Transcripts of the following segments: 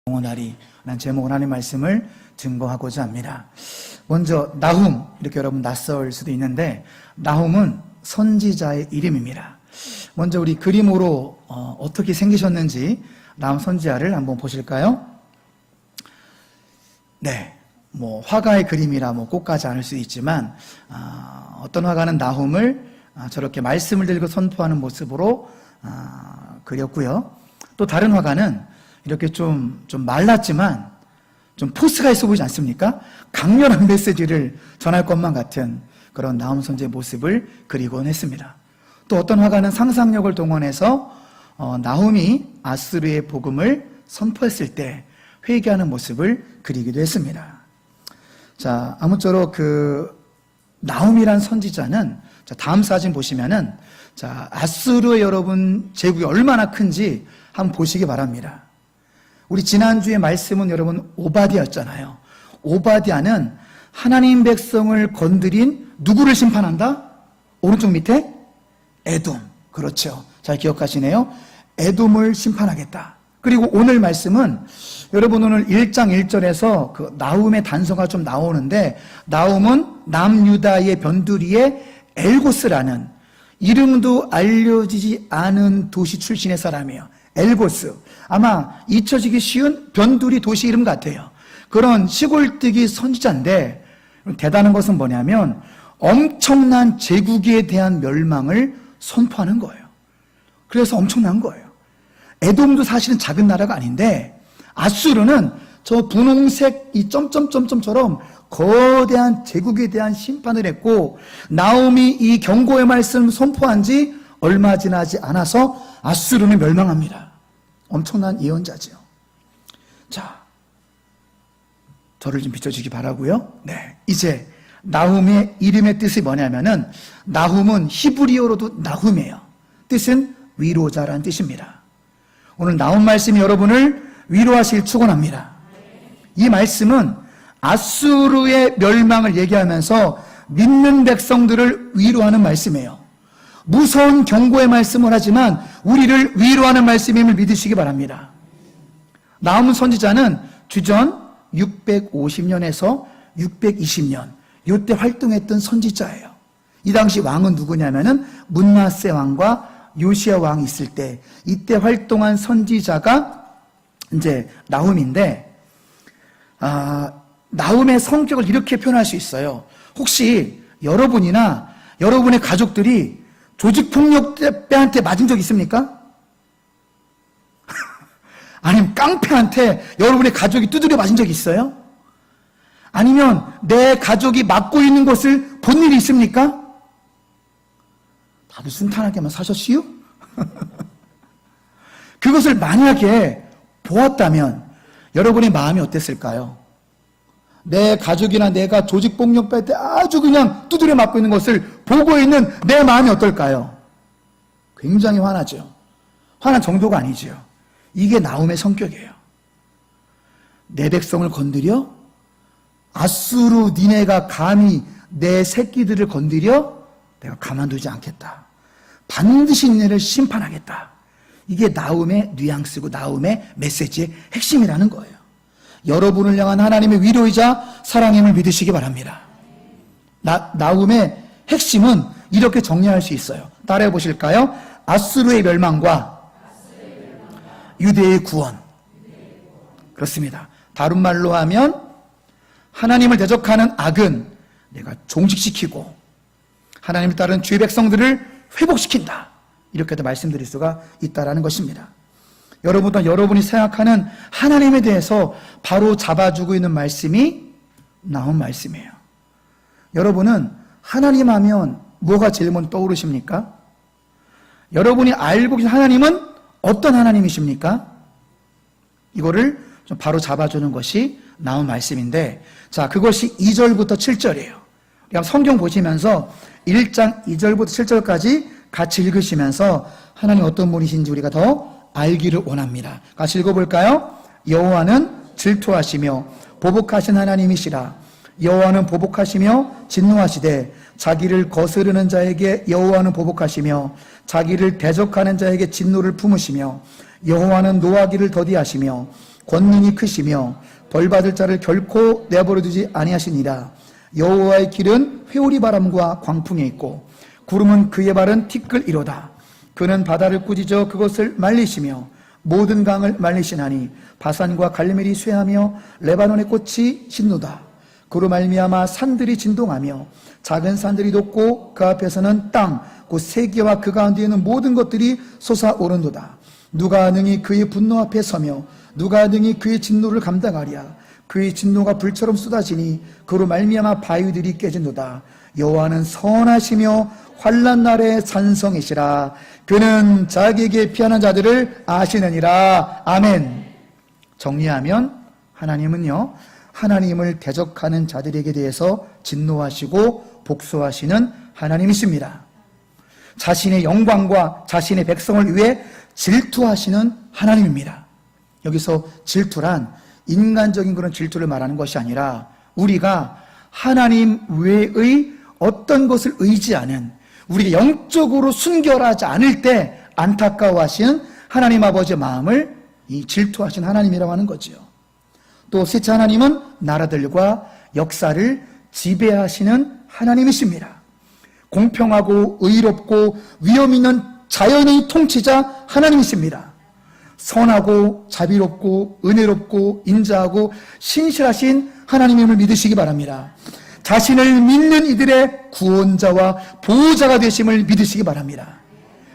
영원하리 라는 제목으로 하나님의 말씀을 증거하고자 합니다. 먼저 나훔, 이렇게 여러분 낯설 수도 있는데 나훔은 선지자의 이름입니다. 먼저 우리 그림으로 어떻게 생기셨는지 나훔 선지자를 한번 보실까요? 네, 뭐 화가의 그림이라 뭐 꽃까지 않을 수 있지만 어떤 화가는 나훔을 저렇게 말씀을 들고 선포하는 모습으로 그렸고요. 또 다른 화가는 이렇게 좀 말랐지만 좀 포스가 있어 보이지 않습니까? 강렬한 메시지를 전할 것만 같은 그런 나훔 선지의 모습을 그리곤 했습니다. 또 어떤 화가는 상상력을 동원해서 나훔이 아수르의 복음을 선포했을 때 회개하는 모습을 그리기도 했습니다. 자, 아무쪼록 나훔이란 선지자는 다음 사진 보시면은 아수르의 여러분 제국이 얼마나 큰지 한번 보시기 바랍니다. 우리 지난주에 말씀은 여러분 오바댜였잖아요. 오바댜는 하나님 백성을 건드린 누구를 심판한다? 오른쪽 밑에 에돔. 그렇죠. 잘 기억하시네요. 에돔을 심판하겠다. 그리고 오늘 말씀은 여러분 오늘 1장 1절에서 나훔의 단서가 좀 나오는데 나훔은 남유다의 변두리의 엘고스라는 이름도 알려지지 않은 도시 출신의 사람이에요. 엘고스. 아마 잊혀지기 쉬운 변두리 도시 이름 같아요. 그런 시골뜨기 선지자인데 대단한 것은 뭐냐면 엄청난 제국에 대한 멸망을 선포하는 거예요. 그래서 엄청난 거예요. 에돔도 사실은 작은 나라가 아닌데 아수르는 저 분홍색 이 점점점점처럼 거대한 제국에 대한 심판을 했고 나훔이 이 경고의 말씀을 선포한 지 얼마 지나지 않아서 아수르는 멸망합니다. 엄청난 예언자죠. 자, 저를 좀 비춰주기 바라고요. 네, 이제 나훔의 이름의 뜻이 뭐냐면은 나훔은 히브리어로도 나훔이에요. 뜻은 위로자라는 뜻입니다. 오늘 나훔 말씀이 여러분을 위로하실 축원합니다. 이 말씀은 아수르의 멸망을 얘기하면서 믿는 백성들을 위로하는 말씀이에요. 무서운 경고의 말씀을 하지만 우리를 위로하는 말씀임을 믿으시기 바랍니다. 나훔 선지자는 주전 650년에서 620년 이때 활동했던 선지자예요. 이 당시 왕은 누구냐면은 문하세 왕과 요시야 왕이 있을 때 이때 활동한 선지자가 이제 나훔인데 나훔의 성격을 이렇게 표현할 수 있어요. 혹시 여러분이나 여러분의 가족들이 조직폭력배한테 맞은 적 있습니까? 아니면 깡패한테 여러분의 가족이 두드려 맞은 적 있어요? 아니면 내 가족이 맞고 있는 것을 본 일이 있습니까? 다들 순탄하게만 사셨시요? 그것을 만약에 보았다면 여러분의 마음이 어땠을까요? 내 가족이나 내가 조직폭력배한테 아주 그냥 두드려 맞고 있는 것을 보고 있는 내 마음이 어떨까요? 굉장히 화나죠. 화난 정도가 아니죠. 이게 나훔의 성격이에요. 내 백성을 건드려? 아수르 니네가 감히 내 새끼들을 건드려? 내가 가만두지 않겠다. 반드시 니네를 심판하겠다. 이게 나훔의 뉘앙스고 나훔의 메시지의 핵심이라는 거예요. 여러분을 향한 하나님의 위로이자 사랑임을 믿으시기 바랍니다. 나훔의 핵심은 이렇게 정리할 수 있어요. 따라해 보실까요? 아수르의 멸망과 유대의 구원. 그렇습니다. 다른 말로 하면 하나님을 대적하는 악은 내가 종식시키고 하나님을 따르는 주의 백성들을 회복시킨다. 이렇게도 말씀드릴 수가 있다는 것입니다. 여러분도 여러분이 생각하는 하나님에 대해서 바로 잡아주고 있는 말씀이 나온 말씀이에요. 여러분은 하나님 하면 뭐가 제일 먼저 떠오르십니까? 여러분이 알고 계신 하나님은 어떤 하나님이십니까? 이거를 좀 바로 잡아주는 것이 나온 말씀인데, 자, 그것이 2절부터 7절이에요. 그냥 성경 보시면서 1장 2절부터 7절까지 같이 읽으시면서 하나님 어떤 분이신지 우리가 더 알기를 원합니다. 같이 읽어볼까요? 여호와는 질투하시며 보복하신 하나님이시라. 여호와는 보복하시며 진노하시되 자기를 거스르는 자에게 여호와는 보복하시며 자기를 대적하는 자에게 진노를 품으시며 여호와는 노하기를 더디하시며 권능이 크시며 벌받을 자를 결코 내버려두지 아니하시니라. 여호와의 길은 회오리 바람과 광풍에 있고 구름은 그의 발은 티끌이로다. 그는 바다를 꾸짖어 그것을 말리시며 모든 강을 말리시나니 바산과 갈멜이 쇠하며 레바논의 꽃이 진노다. 그로 말미암아 산들이 진동하며 작은 산들이 돋고 그 앞에서는 땅 곧 세계와 그 가운데 있는 모든 것들이 솟아오른도다. 누가 능히 그의 분노 앞에 서며 누가 능히 그의 진노를 감당하랴. 그의 진노가 불처럼 쏟아지니 그로 말미암아 바위들이 깨진도다. 여호와는 선하시며 환난 날에 찬성이시라. 그는 자기에게 피하는 자들을 아시느니라. 아멘. 정리하면 하나님은요, 하나님을 대적하는 자들에게 대해서 진노하시고 복수하시는 하나님이십니다. 자신의 영광과 자신의 백성을 위해 질투하시는 하나님입니다. 여기서 질투란 인간적인 그런 질투를 말하는 것이 아니라 우리가 하나님 외의 어떤 것을 의지하는, 우리가 영적으로 순결하지 않을 때 안타까워하시는 하나님 아버지의 마음을 이 질투하신 하나님이라고 하는 거지요. 또 셋째 하나님은 나라들과 역사를 지배하시는 하나님이십니다. 공평하고 의롭고 위엄 있는 자연의 통치자 하나님이십니다. 선하고 자비롭고 은혜롭고 인자하고 신실하신 하나님임을 믿으시기 바랍니다. 자신을 믿는 이들의 구원자와 보호자가 되심을 믿으시기 바랍니다.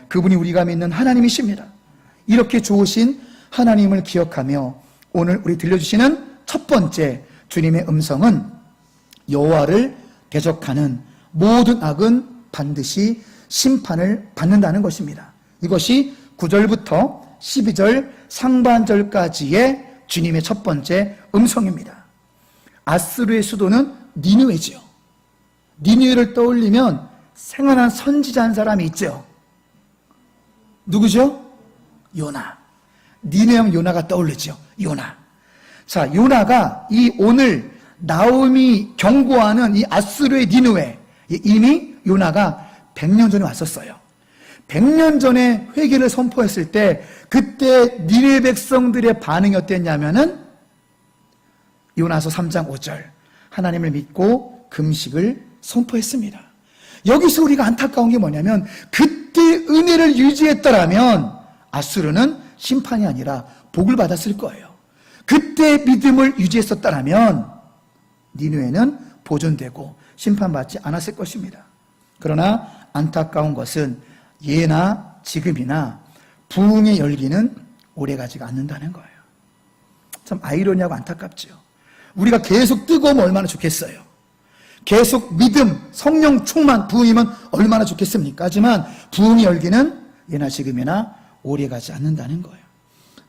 그분이 우리가 믿는 하나님이십니다. 이렇게 좋으신 하나님을 기억하며 오늘 우리 들려주시는 첫 번째 주님의 음성은 여호와를 대적하는 모든 악은 반드시 심판을 받는다는 것입니다. 이것이 9절부터 12절 상반절까지의 주님의 첫 번째 음성입니다. 아스르의 수도는 니느웨지요. 니느웨를 떠올리면 생활한 선지자 한 사람이 있죠. 누구죠? 요나. 니느웨하면 요나가 떠올리죠. 요나. 자, 요나가 이 오늘 나홈이 경고하는 이 아스르의 니느웨, 이미 요나가 100년 전에 왔었어요. 100년 전에 회개를 선포했을 때 그때 니느웨 백성들의 반응이 어땠냐면은 요나서 3장 5절 하나님을 믿고 금식을 선포했습니다. 여기서 우리가 안타까운 게 뭐냐면 그때 은혜를 유지했더라면 아수르는 심판이 아니라 복을 받았을 거예요. 그때 믿음을 유지했었더라면 니느웨는 보존되고 심판받지 않았을 것입니다. 그러나 안타까운 것은 예나 지금이나 부흥의 열기는 오래가지가 않는다는 거예요. 참 아이러니하고 안타깝죠. 우리가 계속 뜨거우면 얼마나 좋겠어요. 계속 믿음, 성령 충만, 부흥이면 얼마나 좋겠습니까? 하지만 부흥의 열기는 예나 지금이나 오래가지 않는다는 거예요.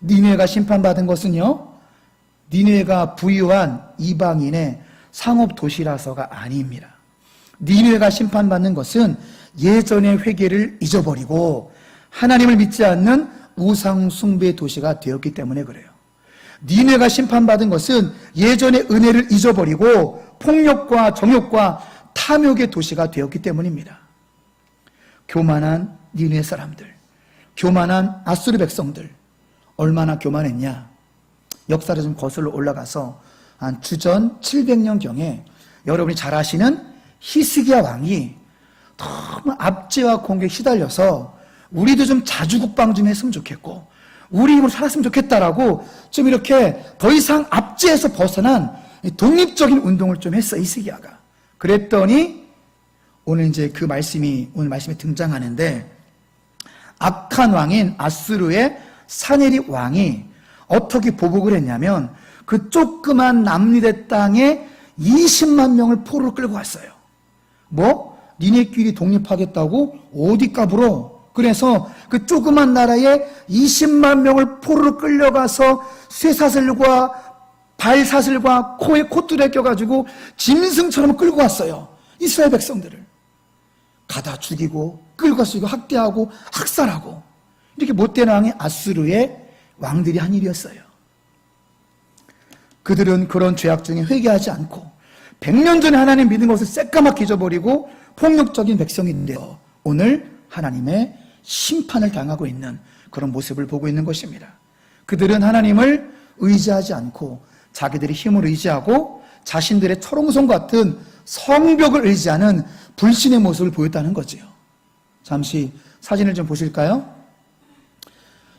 니느웨가 심판받은 것은요, 니느웨가 부유한 이방인의 상업 도시라서가 아닙니다. 니느웨가 심판받는 것은 예전의 회개를 잊어버리고 하나님을 믿지 않는 우상 숭배 도시가 되었기 때문에 그래요. 니느웨가 심판받은 것은 예전의 은혜를 잊어버리고 폭력과 정욕과 탐욕의 도시가 되었기 때문입니다. 교만한 니느웨 사람들, 교만한 아수르 백성들, 얼마나 교만했냐. 역사를 좀 거슬러 올라가서 한 주전 700년경에 여러분이 잘 아시는 히스기야 왕이 너무 압제와 공격에 시달려서 우리도 좀 자주 국방 좀 했으면 좋겠고 우리 힘으로 살았으면 좋겠다라고 좀 이렇게 더 이상 압제에서 벗어난 독립적인 운동을 좀 했어, 히스기야가. 그랬더니 오늘 이제 그 말씀이 오늘 말씀에 등장하는데 악한 왕인 아스루의 사네립 왕이 어떻게 보복을 했냐면 그 조그만 남유대 땅에 20만 명을 포로로 끌고 왔어요. 뭐? 니네끼리 독립하겠다고? 어디 값으로? 그래서 그 조그만 나라에 20만 명을 포로로 끌려가서 쇠사슬과 발사슬과 코에 콧줄에 껴가지고 짐승처럼 끌고 왔어요. 이스라엘 백성들을. 가다 죽이고 끌고 가서 학대하고 학살하고 이렇게 못된 왕이 아수르의 왕들이 한 일이었어요. 그들은 그런 죄악 중에 회개하지 않고 100년 전에 하나님 믿은 것을 새까맣게 잊어버리고 폭력적인 백성인데요, 오늘 하나님의 심판을 당하고 있는 그런 모습을 보고 있는 것입니다. 그들은 하나님을 의지하지 않고 자기들의 힘을 의지하고 자신들의 철옹성 같은 성벽을 의지하는 불신의 모습을 보였다는 거지요. 잠시 사진을 좀 보실까요?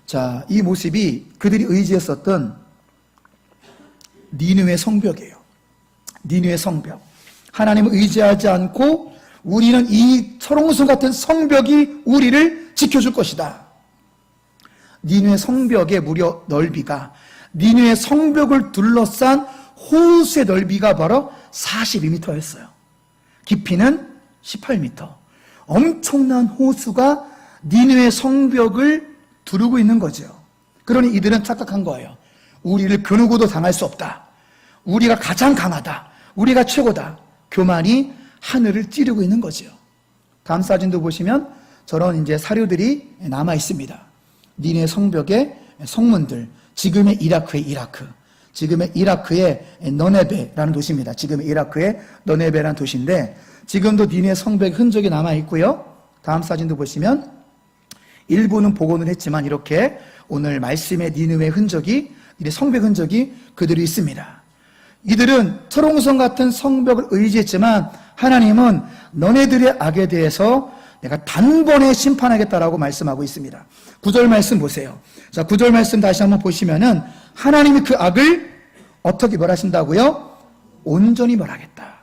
자, 이 모습이 그들이 의지했었던 니느웨 성벽이에요. 니느웨 성벽. 하나님을 의지하지 않고 우리는 이 철옹성 같은 성벽이 우리를 지켜줄 것이다. 니느웨 성벽의 무려 넓이가, 니느웨 성벽을 둘러싼 호수의 넓이가 바로 42m였어요. 깊이는 18m. 엄청난 호수가 니느웨 성벽을 두르고 있는 거죠. 그러니 이들은 착각한 거예요. 우리를 그 누구도 당할 수 없다. 우리가 가장 강하다. 우리가 최고다. 교만이 하늘을 찌르고 있는 거죠. 다음 사진도 보시면 저런 이제 사료들이 남아 있습니다. 니느웨 성벽의 성문들, 지금의 이라크의 이라크, 지금의 이라크의 너네베라는 도시입니다. 지금의 이라크의 너네베라는 도시인데 지금도 니느웨 성벽의 흔적이 남아 있고요. 다음 사진도 보시면 일부는 복원을 했지만 이렇게 오늘 말씀의 니느웨 흔적이, 이 성벽 흔적이 그대로 있습니다. 이들은 철옹성 같은 성벽을 의지했지만 하나님은 너네들의 악에 대해서 내가 단번에 심판하겠다라고 말씀하고 있습니다. 9절 말씀 보세요. 자, 9절 말씀 다시 한번 보시면은 하나님이 그 악을 어떻게 멸하신다고요? 온전히 멸하겠다.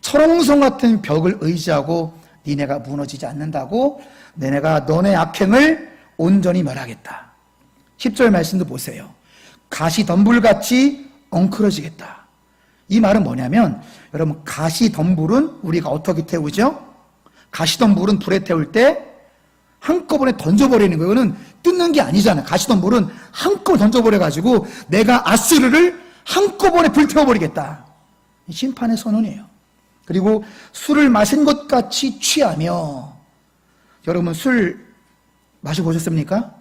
철옹성 같은 벽을 의지하고 니네가 무너지지 않는다고 내가 너네 악행을 온전히 멸하겠다. 10절 말씀도 보세요. 가시덤불같이 엉클어지겠다. 이 말은 뭐냐면 여러분, 가시덤불은 우리가 어떻게 태우죠? 가시덤불은 불에 태울 때 한꺼번에 던져버리는 거예요. 이거는 뜯는 게 아니잖아요. 가시덤불은 한꺼번에 던져버려가지고 내가 아수르를 한꺼번에 불태워버리겠다. 심판의 선언이에요. 그리고 술을 마신 것 같이 취하며, 여러분 술 마셔보셨습니까?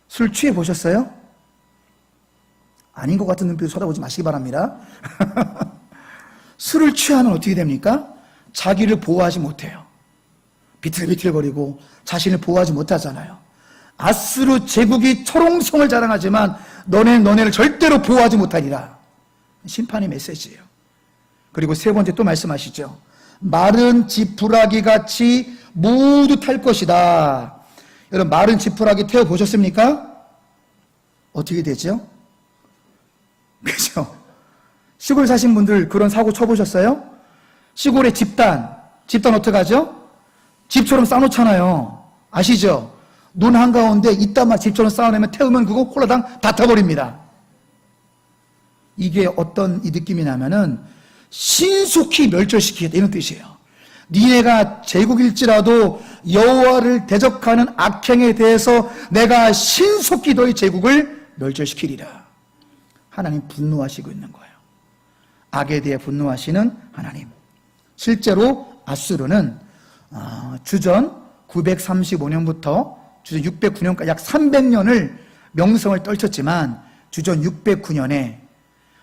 술 취해보셨어요? 아닌 것 같은 눈빛으로 쳐다보지 마시기 바랍니다. 술을 취하면 어떻게 됩니까? 자기를 보호하지 못해요. 비틀비틀거리고 자신을 보호하지 못하잖아요. 아수르 제국이 철옹성을 자랑하지만 너네를 절대로 보호하지 못하리라. 심판의 메시지예요. 그리고 세 번째 또 말씀하시죠. 마른 지푸라기 같이 모두 탈 것이다. 여러분, 마른 지푸라기 태워보셨습니까? 어떻게 되죠? 그죠? 시골 사신 분들 그런 사고 쳐보셨어요? 시골의 집단 어떻게 하죠? 집처럼 쌓아놓잖아요. 아시죠? 눈 한가운데 이따만 집처럼 쌓아놓으면 태우면 그거 홀라당 다 타버립니다. 이게 어떤 이 느낌이 나면은 신속히 멸절시키겠다, 이런 뜻이에요. 니네가 제국일지라도 여호와를 대적하는 악행에 대해서 내가 신속히 너희 제국을 멸절시키리라. 하나님 분노하시고 있는 거예요. 악에 대해 분노하시는 하나님. 실제로 아수르는 주전 935년부터 주전 609년까지 약 300년을 명성을 떨쳤지만 주전 609년에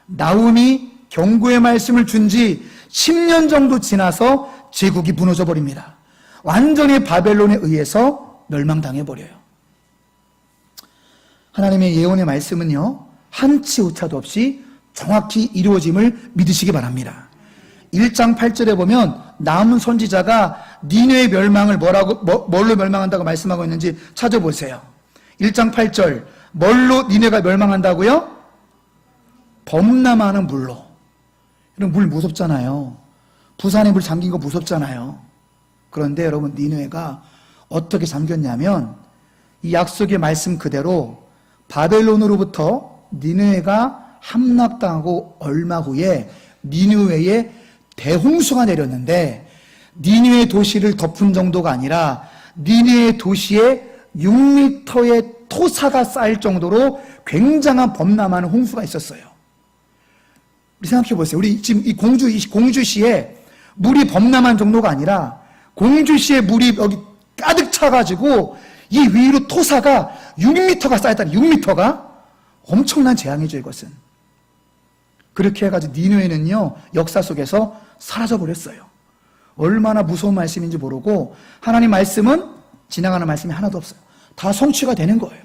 나훔이 경고의 말씀을 준 지 10년 정도 지나서 제국이 무너져 버립니다. 완전히 바벨론에 의해서 멸망당해 버려요. 하나님의 예언의 말씀은요, 한치 오차도 없이 정확히 이루어짐을 믿으시기 바랍니다. 1장 8절에 보면 나훔 선지자가 니느웨의 멸망을 뭘로 멸망한다고 말씀하고 있는지 찾아보세요. 1장 8절, 뭘로 니느웨가 멸망한다고요? 범람하는 물로. 여러분, 물 무섭잖아요. 부산에 물 잠긴 거 무섭잖아요. 그런데 여러분, 니느웨가 어떻게 잠겼냐면 이 약속의 말씀 그대로 바벨론으로부터 니느웨가 함락당하고 얼마 후에 니느웨에 대홍수가 내렸는데 니느웨 도시를 덮은 정도가 아니라 니느웨 도시에 6m의 토사가 쌓일 정도로 굉장한 범람하는 홍수가 있었어요. 우리 생각해 보세요. 우리 지금 이 공주시에 물이 범람한 정도가 아니라 공주시에 물이 여기 가득 차가지고 이 위로 토사가 6m가 쌓였다니, 6m가 엄청난 재앙이죠, 이것은. 그렇게 해가지고 니느웨는요, 역사 속에서 사라져버렸어요. 얼마나 무서운 말씀인지 모르고 하나님 말씀은 지나가는 말씀이 하나도 없어요. 다 성취가 되는 거예요.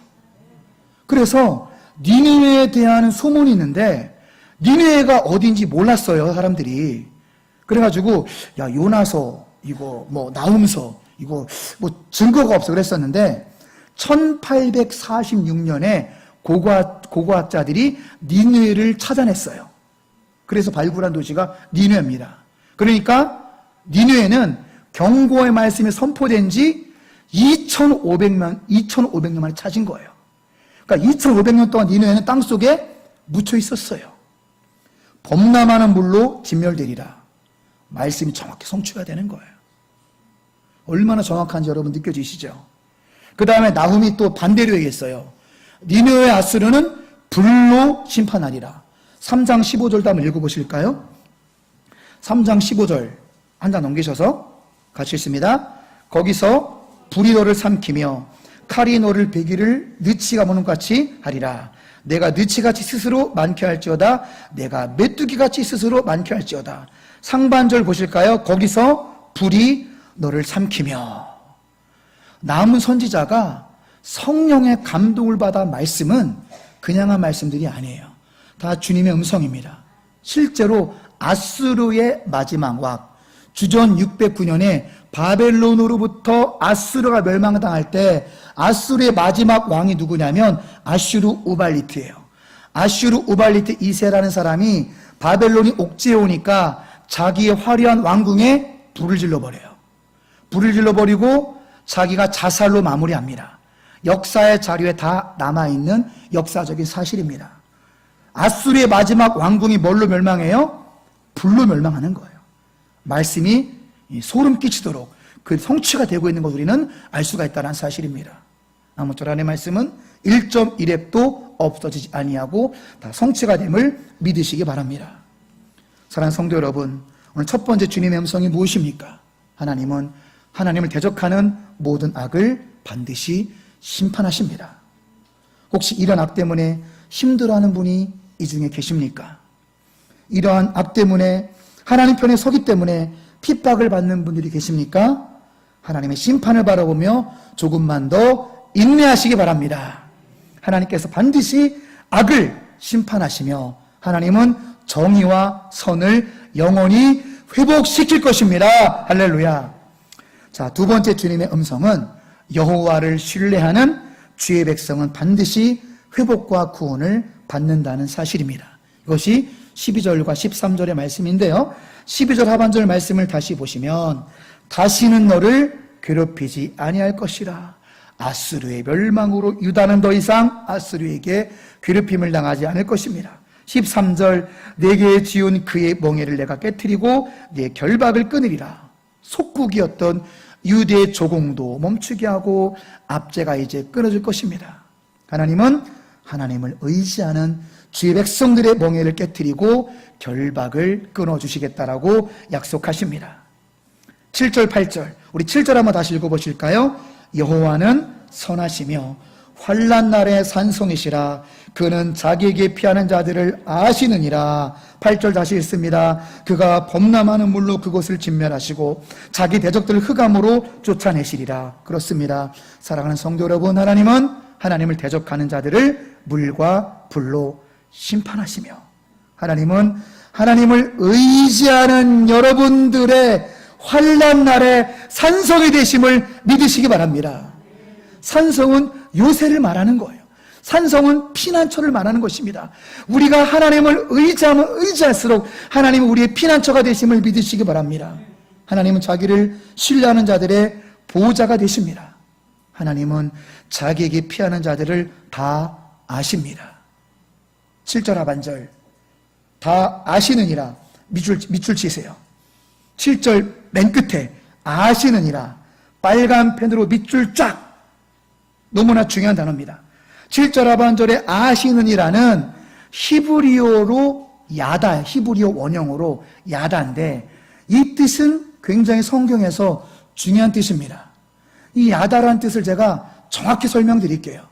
그래서 니느웨에 대한 소문이 있는데 니느웨가 어딘지 몰랐어요, 사람들이. 그래가지고 야, 요나서 이거 뭐 나훔서 이거 뭐 증거가 없어 그랬었는데 1846년에 고고학자들이 니느웨를 찾아냈어요. 그래서 발굴한 도시가 니느웨입니다. 그러니까 니느웨는 경고의 말씀이 선포된 지 2500년 만에 찾은 거예요. 그러니까 2500년 동안 니느웨는 땅속에 묻혀 있었어요. 범람하는 물로 진멸되리라. 말씀이 정확히 성취가 되는 거예요. 얼마나 정확한지 여러분 느껴지시죠? 그 다음에 나훔이 또 반대로 얘기했어요. 니느웨 아수르는 불로 심판하리라. 3장 15절도 한번 읽어보실까요? 3장 15절 한 장 넘기셔서 같이 읽습니다. 거기서 불이 너를 삼키며 칼이 너를 베기를 느치가 모는 같이 하리라. 내가 느치같이 스스로 많게 할지어다. 내가 메뚜기같이 스스로 많게 할지어다. 상반절 보실까요? 거기서 불이 너를 삼키며. 남은 선지자가 성령의 감동을 받아 말씀은 그냥 한 말씀들이 아니에요. 다 주님의 음성입니다. 실제로 아수르의 마지막 왕, 주전 609년에 바벨론으로부터 아수르가 멸망당할 때 아수르의 마지막 왕이 누구냐면 아슈르 우발리트예요. 아슈르 우발리트 2세라는 사람이 바벨론이 옥죄해 오니까 자기의 화려한 왕궁에 불을 질러버려요. 불을 질러버리고 자기가 자살로 마무리합니다. 역사의 자료에 다 남아있는 역사적인 사실입니다. 아수르의 마지막 왕궁이 뭘로 멸망해요? 불로 멸망하는 거예요. 말씀이 소름 끼치도록 그 성취가 되고 있는 것 우리는 알 수가 있다는 사실입니다. 아무쪼록 하나님의 말씀은 1.1획도 없어지지 아니하고 다 성취가 됨을 믿으시기 바랍니다. 사랑하는 성도 여러분, 오늘 첫 번째 주님의 음성이 무엇입니까? 하나님은 하나님을 대적하는 모든 악을 반드시 심판하십니다. 혹시 이런 악 때문에 힘들어하는 분이 이 중에 계십니까? 이러한 악 때문에 하나님 편에 서기 때문에 핍박을 받는 분들이 계십니까? 하나님의 심판을 바라보며 조금만 더 인내하시기 바랍니다. 하나님께서 반드시 악을 심판하시며 하나님은 정의와 선을 영원히 회복시킬 것입니다. 할렐루야. 자, 두 번째 주님의 음성은 여호와를 신뢰하는 주의 백성은 반드시 회복과 구원을 받는다는 사실입니다. 이것이 12절과 13절의 말씀인데요. 12절 하반절 말씀을 다시 보시면 다시는 너를 괴롭히지 아니할 것이라. 아수르의 멸망으로 유다는 더 이상 아수르에게 괴롭힘을 당하지 않을 것입니다. 13절 내게 지은 그의 멍에를 내가 깨트리고 내 결박을 끊으리라. 속국이었던 유대의 조공도 멈추게 하고 압제가 이제 끊어질 것입니다. 하나님은 하나님을 의지하는 주의 백성들의 멍에를 깨트리고 결박을 끊어주시겠다라고 약속하십니다. 7절 8절 우리 7절 한번 다시 읽어보실까요? 여호와는 선하시며 환난 날의 산성이시라. 그는 자기에게 피하는 자들을 아시느니라. 8절 다시 읽습니다. 그가 범람하는 물로 그곳을 진멸하시고 자기 대적들을 흑암으로 쫓아내시리라. 그렇습니다. 사랑하는 성도 여러분, 하나님은 하나님을 대적하는 자들을 물과 불로 심판하시며 하나님은 하나님을 의지하는 여러분들의 환난 날에 산성이 되심을 믿으시기 바랍니다. 산성은 요새를 말하는 거예요. 산성은 피난처를 말하는 것입니다. 우리가 하나님을 의지하면 의지할수록 하나님은 우리의 피난처가 되심을 믿으시기 바랍니다. 하나님은 자기를 신뢰하는 자들의 보호자가 되십니다. 하나님은 자기에게 피하는 자들을 다 아십니다. 7절 하반절 다 아시느니라. 밑줄 치세요. 7절 맨 끝에 아시느니라. 빨간 펜으로 밑줄 쫙. 너무나 중요한 단어입니다. 7절 하반절에 아시느니라는 히브리어로 야다, 히브리어 원형으로 야다인데 이 뜻은 굉장히 성경에서 중요한 뜻입니다. 이 야다라는 뜻을 제가 정확히 설명드릴게요.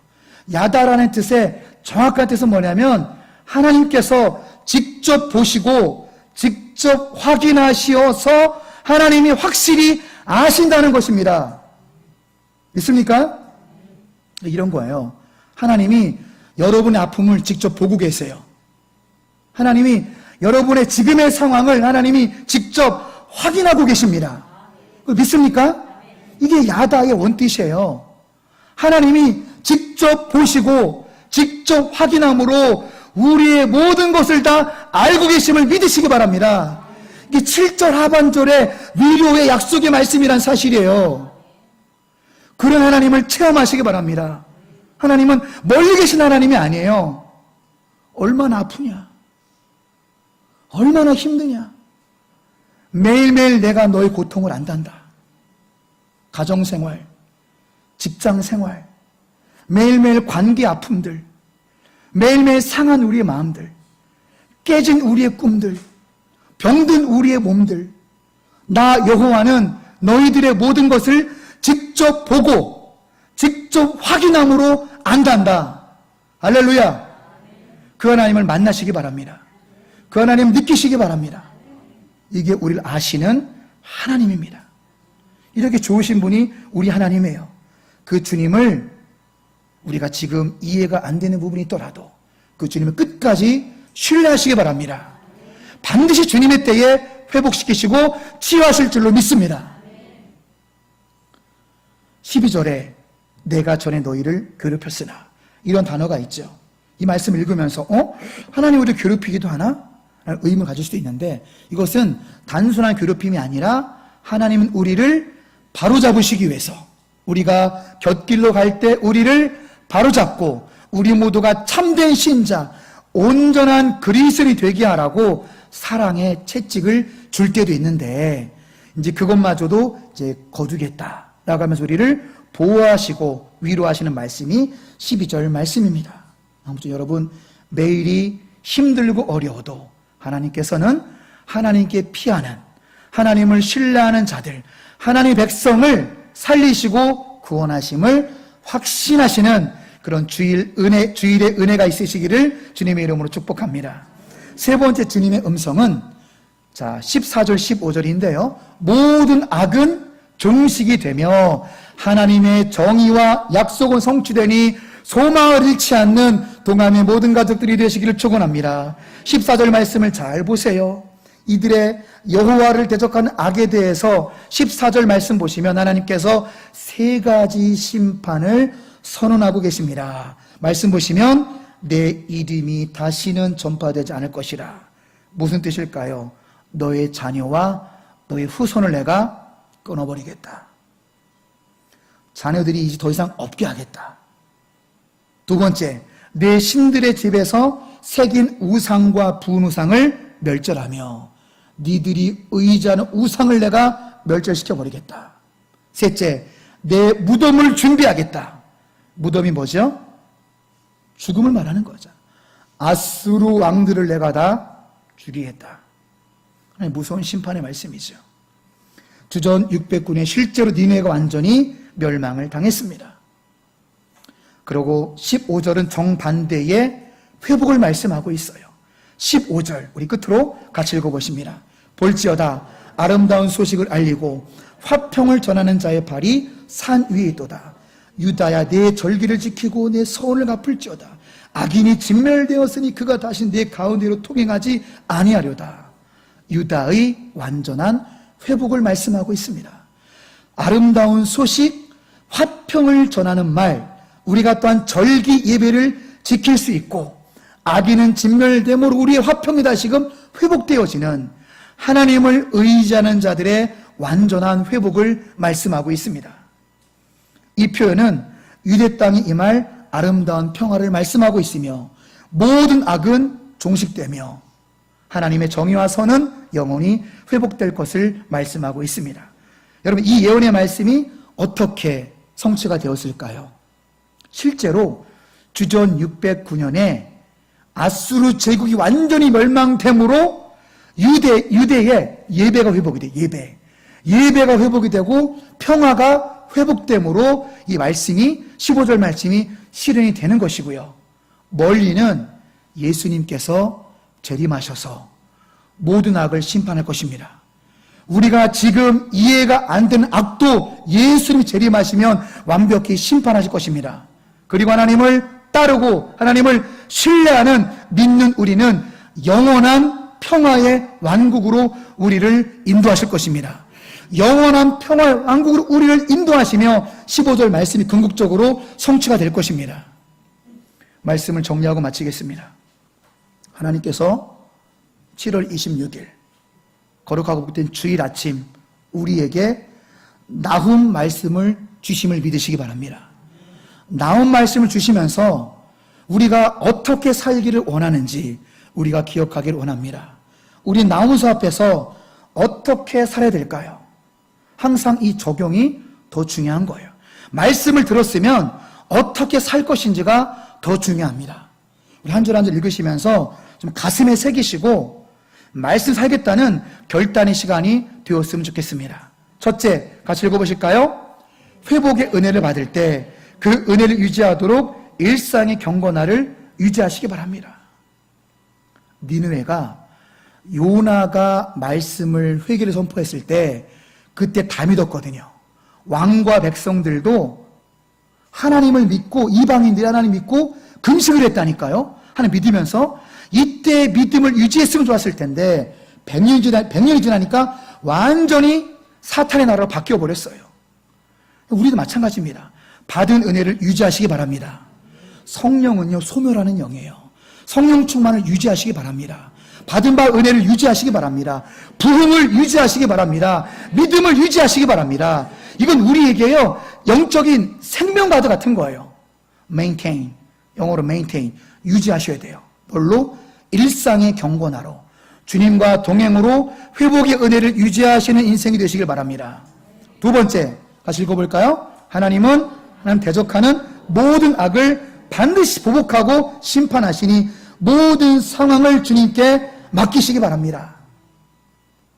야다라는 뜻의 정확한 뜻은 뭐냐면 하나님께서 직접 보시고 직접 확인하시어서 하나님이 확실히 아신다는 것입니다. 있습니까? 이런 거예요. 하나님이 여러분의 아픔을 직접 보고 계세요. 하나님이 여러분의 지금의 상황을 하나님이 직접 확인하고 계십니다. 믿습니까? 이게 야다의 원뜻이에요. 하나님이 직접 보시고 직접 확인함으로 우리의 모든 것을 다 알고 계심을 믿으시기 바랍니다. 이게 7절 하반절의 위로의 약속의 말씀이란 사실이에요. 그런 하나님을 체험하시기 바랍니다. 하나님은 멀리 계신 하나님이 아니에요. 얼마나 아프냐, 얼마나 힘드냐, 매일매일 내가 너의 고통을 안단다. 가정생활, 직장생활, 매일매일 관계 아픔들, 매일매일 상한 우리의 마음들, 깨진 우리의 꿈들, 병든 우리의 몸들, 나 여호와는 너희들의 모든 것을 직접 보고 직접 확인함으로 안단다. 할렐루야. 그 하나님을 만나시기 바랍니다. 그 하나님 느끼시기 바랍니다. 이게 우리를 아시는 하나님입니다. 이렇게 좋으신 분이 우리 하나님이에요. 그 주님을 우리가 지금 이해가 안 되는 부분이 있더라도 그 주님을 끝까지 신뢰하시기 바랍니다. 반드시 주님의 때에 회복시키시고 치유하실 줄로 믿습니다. 12절에 내가 전에 너희를 괴롭혔으나, 이런 단어가 있죠. 이 말씀을 읽으면서 하나님 우리를 괴롭히기도 하나? 라는 의문을 가질 수도 있는데, 이것은 단순한 괴롭힘이 아니라 하나님은 우리를 바로잡으시기 위해서, 우리가 곁길로 갈 때 우리를 바로잡고 우리 모두가 참된 신자, 온전한 그리스도인이 되게 하라고 사랑의 채찍을 줄 때도 있는데, 이제 그것마저도 이제 거두겠다라고 하면서 우리를 보호하시고 위로하시는 말씀이 12절 말씀입니다. 아무튼 여러분, 매일이 힘들고 어려워도 하나님께서는 하나님께 피하는, 하나님을 신뢰하는 자들, 하나님의 백성을 살리시고 구원하심을 확신하시는 그런 주일의 은혜가 있으시기를 주님의 이름으로 축복합니다. 세 번째 주님의 음성은 14절 15절인데요. 모든 악은 종식이 되며 하나님의 정의와 약속은 성취되니 소망을 잃지 않는 동암의 모든 가족들이 되시기를 축원합니다. 14절 말씀을 잘 보세요. 이들의 여호와를 대적하는 악에 대해서 14절 말씀 보시면 하나님께서 세 가지 심판을 선언하고 계십니다. 말씀 보시면 내 이름이 다시는 전파되지 않을 것이라. 무슨 뜻일까요? 너의 자녀와 너의 후손을 내가 끊어버리겠다. 자녀들이 이제 더 이상 없게 하겠다. 두 번째, 내 신들의 집에서 새긴 우상과 분우상을 멸절하며 니들이 의지하는 우상을 내가 멸절시켜버리겠다. 셋째, 내 무덤을 준비하겠다. 무덤이 뭐죠? 죽음을 말하는 거죠. 아수르 왕들을 내가 다 죽이겠다. 무서운 심판의 말씀이죠. 주전 600군에 실제로 니네가 완전히 멸망을 당했습니다. 그리고 15절은 정반대의 회복을 말씀하고 있어요. 15절 우리 끝으로 같이 읽어보십니다. 볼지어다 아름다운 소식을 알리고 화평을 전하는 자의 발이 산 위에 있도다. 유다야 내 절기를 지키고 내 서원을 갚을지어다. 악인이 진멸되었으니 그가 다시 내 가운데로 통행하지 아니하려다. 유다의 완전한 회복을 말씀하고 있습니다. 아름다운 소식, 화평을 전하는 말, 우리가 또한 절기 예배를 지킬 수 있고 악인은 진멸됨으로 우리의 화평이 다시금 회복되어지는 하나님을 의지하는 자들의 완전한 회복을 말씀하고 있습니다. 이 표현은 유대 땅이 임할 아름다운 평화를 말씀하고 있으며 모든 악은 종식되며 하나님의 정의와 선은 영원히 회복될 것을 말씀하고 있습니다. 여러분, 이 예언의 말씀이 어떻게 성취가 되었을까요? 실제로 주전 609년에 아수르 제국이 완전히 멸망됨으로 유대의 예배가 회복이 돼. 예배가 회복이 되고 평화가 회복됨으로 이 말씀이 15절 말씀이 실현이 되는 것이고요. 멀리는 예수님께서 재림하셔서 모든 악을 심판할 것입니다. 우리가 지금 이해가 안 되는 악도 예수님이 재림하시면 완벽히 심판하실 것입니다. 그리고 하나님을 따르고 하나님을 신뢰하는 믿는 우리는 영원한 평화의 왕국으로 우리를 인도하실 것입니다. 영원한 평화의 왕국으로 우리를 인도하시며 15절 말씀이 궁극적으로 성취가 될 것입니다. 말씀을 정리하고 마치겠습니다. 하나님께서 7월 26일 거룩하고 복된 주일 아침 우리에게 나훔 말씀을 주심을 믿으시기 바랍니다. 나훔 말씀을 주시면서 우리가 어떻게 살기를 원하는지 우리가 기억하기를 원합니다. 우리 나훔서 앞에서 어떻게 살아야 될까요? 항상 이 적용이 더 중요한 거예요. 말씀을 들었으면 어떻게 살 것인지가 더 중요합니다. 우리 한 줄 한 줄 읽으시면서 좀 가슴에 새기시고 말씀 살겠다는 결단의 시간이 되었으면 좋겠습니다. 첫째, 같이 읽어보실까요? 회복의 은혜를 받을 때 그 은혜를 유지하도록 일상의 경건화를 유지하시기 바랍니다. 니느웨가 요나가 말씀을 회개를 선포했을 때 그때 다 믿었거든요. 왕과 백성들도 하나님을 믿고 이방인들이 하나님 믿고 금식을 했다니까요. 하나님 믿으면서 이때 믿음을 유지했으면 좋았을 텐데 100년이 지나니까 완전히 사탄의 나라로 바뀌어버렸어요. 우리도 마찬가지입니다. 받은 은혜를 유지하시기 바랍니다. 성령은요 소멸하는 영이에요. 성령 충만을 유지하시기 바랍니다. 받은 바 은혜를 유지하시기 바랍니다. 부흥을 유지하시기 바랍니다. 믿음을 유지하시기 바랍니다. 이건 우리에게요 영적인 생명가드 같은 거예요. maintain, 영어로 maintain, 유지하셔야 돼요. 뭘로? 일상의 경건화로 주님과 동행으로 회복의 은혜를 유지하시는 인생이 되시길 바랍니다. 두 번째, 같이 읽어볼까요? 하나님은 하나님 대적하는 모든 악을 반드시 보복하고 심판하시니 모든 상황을 주님께 맡기시기 바랍니다.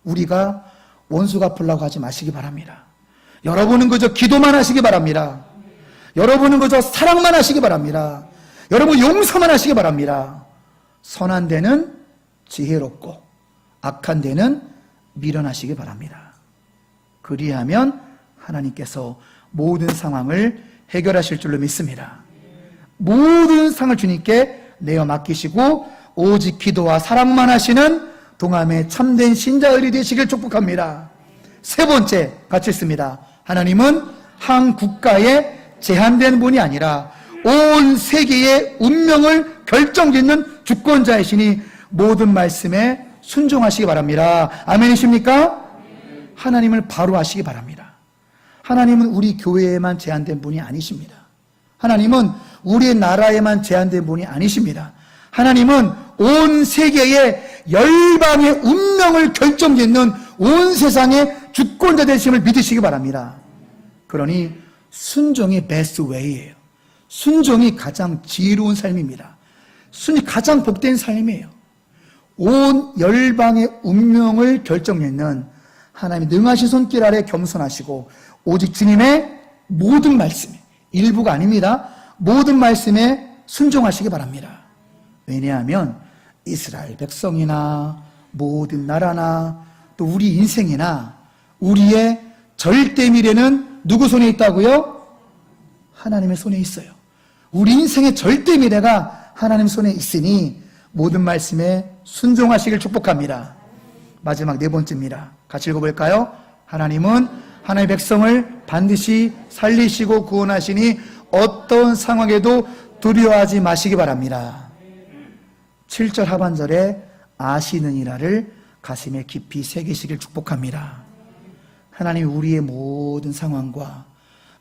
우리가 원수 갚으려고 하지 마시기 바랍니다. 여러분은 그저 기도만 하시기 바랍니다. 여러분은 그저 사랑만 하시기 바랍니다. 여러분 용서만 하시기 바랍니다. 선한 데는 지혜롭고 악한 데는 미련하시기 바랍니다. 그리하면 하나님께서 모든 상황을 해결하실 줄로 믿습니다. 모든 상을 주님께 내어 맡기시고 오직 기도와 사랑만 하시는 동함의 참된 신자들이 되시길 축복합니다. 세 번째, 같이 있습니다. 하나님은 한 국가의 제한된 분이 아니라 온 세계의 운명을 결정짓는 주권자이시니 모든 말씀에 순종하시기 바랍니다. 아멘이십니까? 하나님을 바로 하시기 바랍니다. 하나님은 우리 교회에만 제한된 분이 아니십니다. 하나님은 우리의 나라에만 제한된 분이 아니십니다. 하나님은 온 세계의 열방의 운명을 결정짓는 온 세상의 주권자 되심을 믿으시기 바랍니다. 그러니 순종이 best way예요. 순종이 가장 지혜로운 삶입니다. 순종이 가장 복된 삶이에요. 온 열방의 운명을 결정짓는 하나님의 능하신 손길 아래 겸손하시고 오직 주님의 모든 말씀에, 일부가 아닙니다. 모든 말씀에 순종하시기 바랍니다. 왜냐하면 이스라엘 백성이나 모든 나라나 또 우리 인생이나 우리의 절대 미래는 누구 손에 있다고요? 하나님의 손에 있어요. 우리 인생의 절대 미래가 하나님 손에 있으니 모든 말씀에 순종하시길 축복합니다. 마지막 네 번째입니다. 같이 읽어볼까요? 하나님은 하나님의 백성을 반드시 살리시고 구원하시니 어떤 상황에도 두려워하지 마시기 바랍니다. 7절 하반절에 아시느니라를 가슴에 깊이 새기시길 축복합니다. 하나님이 우리의 모든 상황과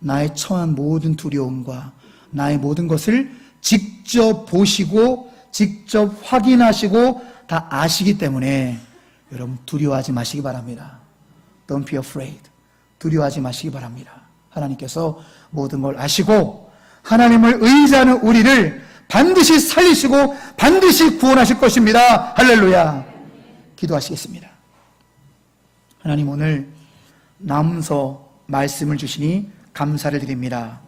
나의 처한 모든 두려움과 나의 모든 것을 직접 보시고 직접 확인하시고 다 아시기 때문에 여러분 두려워하지 마시기 바랍니다. Don't be afraid. 두려워하지 마시기 바랍니다. 하나님께서 모든 걸 아시고 하나님을 의지하는 우리를 반드시 살리시고 반드시 구원하실 것입니다. 할렐루야. 기도하시겠습니다. 하나님 오늘 나훔서 말씀을 주시니 감사를 드립니다.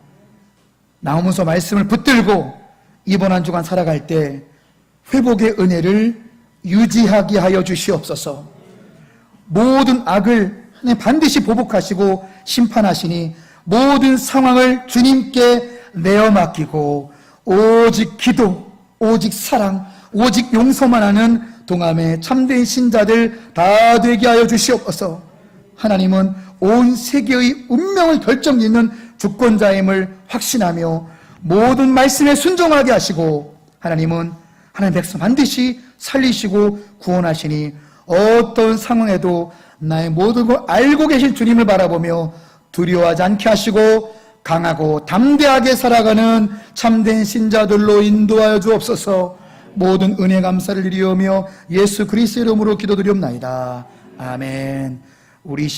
나훔서 말씀을 붙들고 이번 한 주간 살아갈 때 회복의 은혜를 유지하게 하여 주시옵소서. 모든 악을 하나님 반드시 보복하시고 심판하시니 모든 상황을 주님께 내어 맡기고 오직 기도, 오직 사랑, 오직 용서만 하는 동암의 참된 신자들 다 되게 하여 주시옵소서. 하나님은 온 세계의 운명을 결정짓는 주권자임을 확신하며 모든 말씀에 순종하게 하시고, 하나님은 하나님 백성 반드시 살리시고 구원하시니 어떤 상황에도 나의 모든 걸 알고 계신 주님을 바라보며 두려워하지 않게 하시고 강하고 담대하게 살아가는 참된 신자들로 인도하여 주옵소서. 모든 은혜 감사를 드리오며 예수 그리스도의 이름으로 기도드리옵나이다. 아멘. 우리